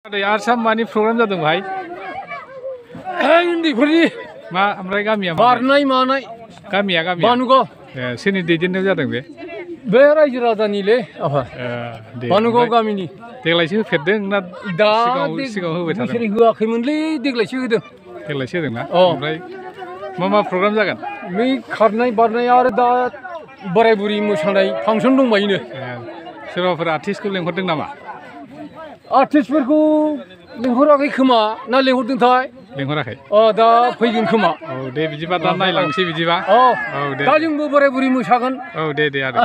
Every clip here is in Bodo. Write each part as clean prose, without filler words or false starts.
आसाम मानि प्रग्राम जादों भाई उन्दैफोरनि मा ओमफ्राय गामिया बारनाय मानाय गामिया बानुगाव सोरनि दैदेननायाव जादों बे रायजो राजानिलै आफा बानुगाव गामिनि देग्लायसो होफेरदों ना दा सिगाङाव होबाय थादों बोसोरै होआखैमोनलै देग्लायसो होदों देग्लायसो होदोंना ओमफ्राय मा प्रग्राम जागोन बै खारनाय बारनाय आरो दा बोराय बुरि मोसानाय फांसन दंबायोनो सोरबाफोर आर्टिस्टखौ लेंहरदों नामा आर्टिस्टफोरखौ लेंहराखै खोमा ना लेंहरदोंथाय लेंहराखै दा फैगोन खोमा औ दे बिदिबा दा नायलांसै बिदिबा औ दे दा जोंबो बोराय बुरि मोसागोन औ दे आरो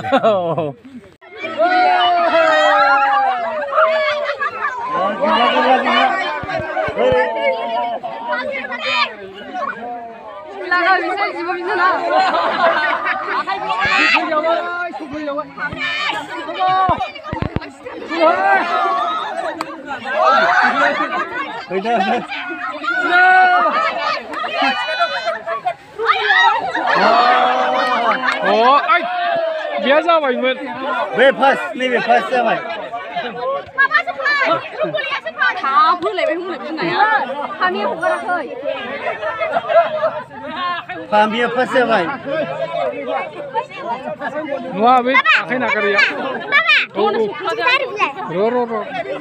बिया जाबायमोन बे फार्स्ट नैबे फार्स्ट जाबाय थाब होलायबाय होनलाय बिमाया फामिया हगाराखै फामिया फार्स्ट जाबाय नङा बै आखाइ नागारिया र'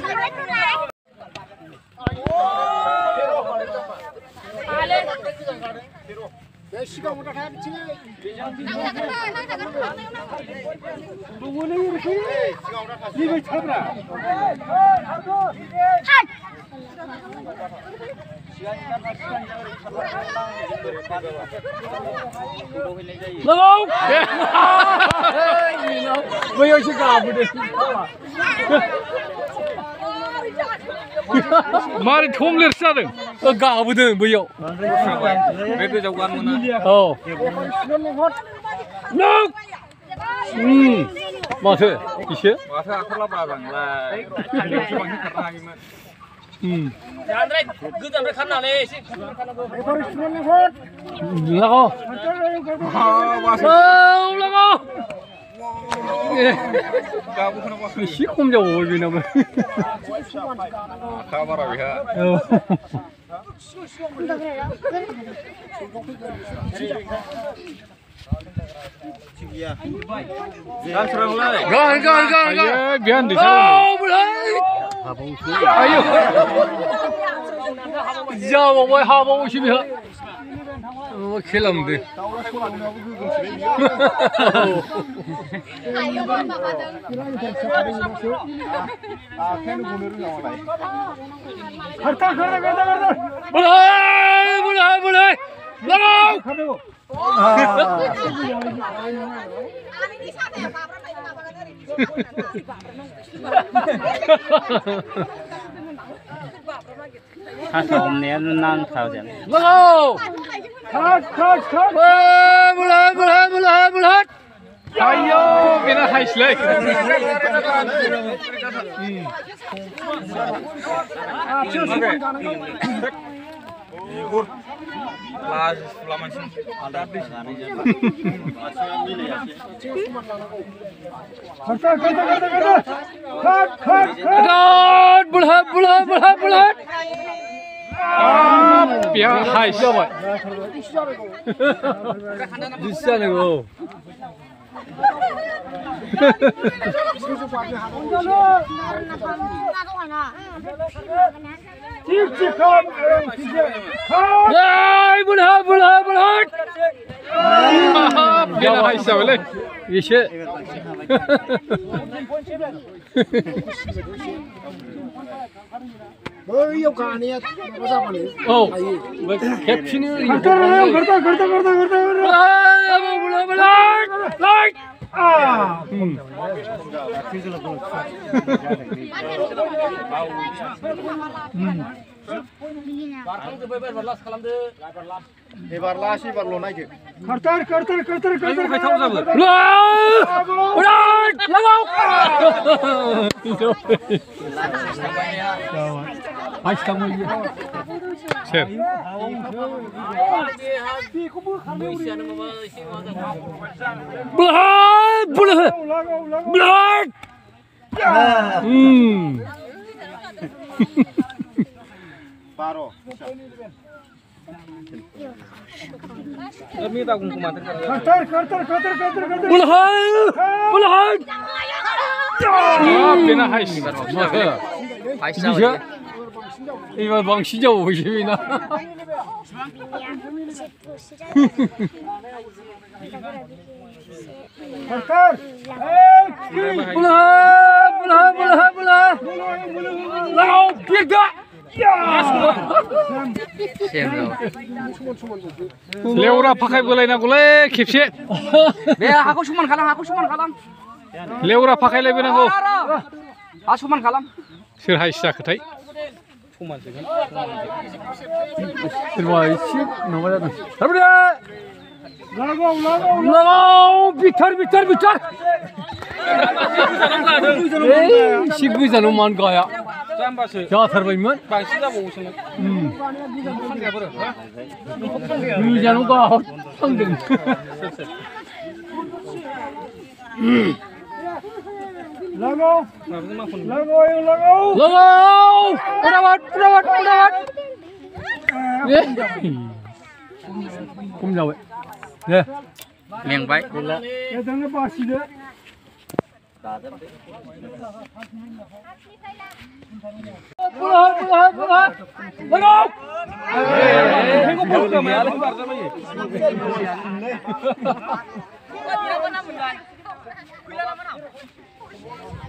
बैयावसो गाबोदों मारै थम लिरसो जादों गाबोदों बैयाव बे गोजाव गान मोना औ माथो इसे माथो आखला बाजांलाय खान्दियावसो बांसिन खारनो हायोमोन गोजाननिफ्राय खारनानै एसे एसे खम जाबावबाय बेनाबो आखा बारा बेहा जाबावबाय हाबावसो बेहा खेलामदो हमनाया नांथारगोन आयौ बेना हाइसलै बेहा हाइस जाबाय जानांगौ बेना हाइस जाबायलै एसे बैयाव गानाया जाबानो औ खेबसेनो एबार लास एबारल' नायदो Blood! 12 Bulhan bena hai bisa 이거 방시 좀 오시나 Lao biega Leura pakai बोलायनांगौलै खेबसे बे हाखौ समान खालाम लेवरा फाखायलायबोनांगौ हा समान खालाम सोर हाइस जाखोथाय समानसोगोन सोरबा एसे माबा जादों थारमाने लागाव बिथार एसे गोजानाव मानो गाया जाथारबायमोन बांसिन जाबावोसो गोजानाव गाहर थांदों लगाव पुरावाट खम जाबाय दे मेंबाय एदांनो बासिदो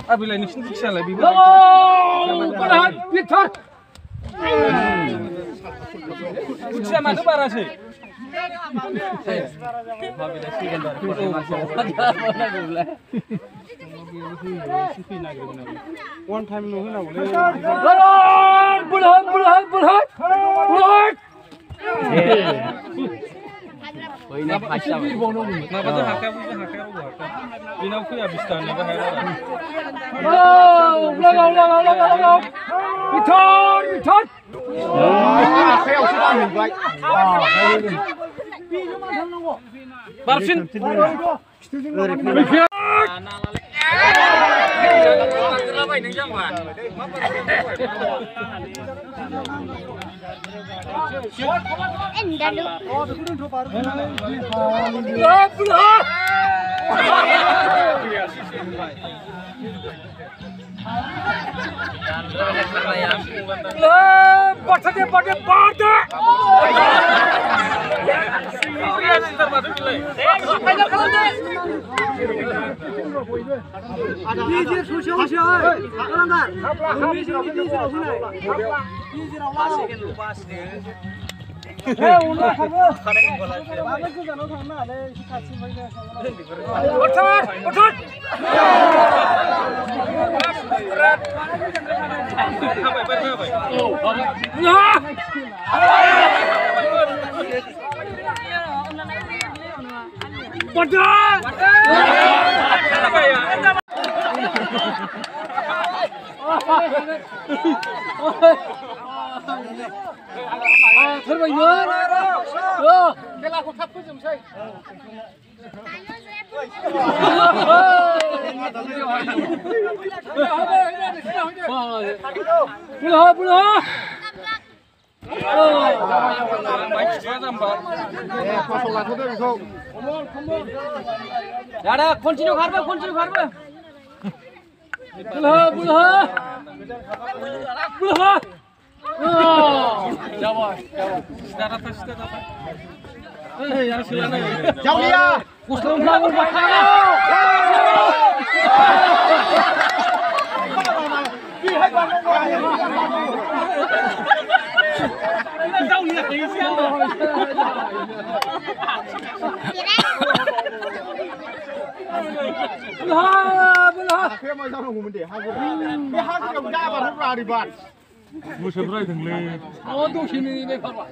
Abilai ni sini kisah lagi. Berhan, bitar. Kisah mana barang sih? One time lu hina boleh. Berhan. Ini pasal. Kenapa tu hakam? Ini aku ya bisa ni bahaya. लगाव बिथार आखायाव सो बांबाय बारसिन खेलाखौ थाब फोजोबसै Ada continue karba. Bulha. Jawab. Sudah. Yang silana. jauh dia Kuslam bangun bakal. Jauh dia ke siang. Bulha. आखाया मा जानांगौमोन दे बे हाग्रायाव जाबा रारिबान मोसौफ्रा थोंलै दसेनो नै फारबा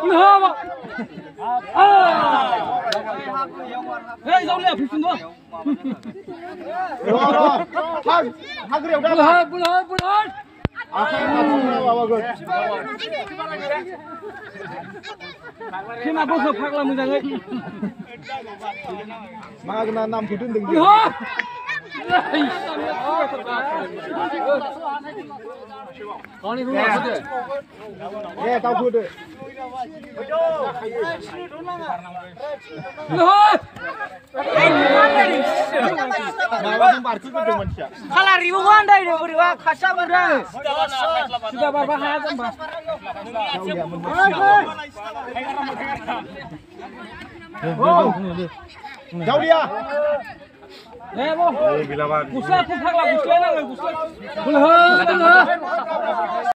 बुलहा Hei, जावलिया फैफिन दं हाग्रायाव जाबा बुलहा आखाया माबागोन खेना बोखो फाग्ला मोजाङै मागोना नामखौ दोनदों बुलहा ए दाउ होदो माबाजों बारखोदों मानसिया खालारिबो होनदाय रे बोरैबा खासा बुरा सुदा बाबा हाया जाम्बा जावलिया ए बो गुस्ला फुफागला गुस्ला नाङो गुस्ला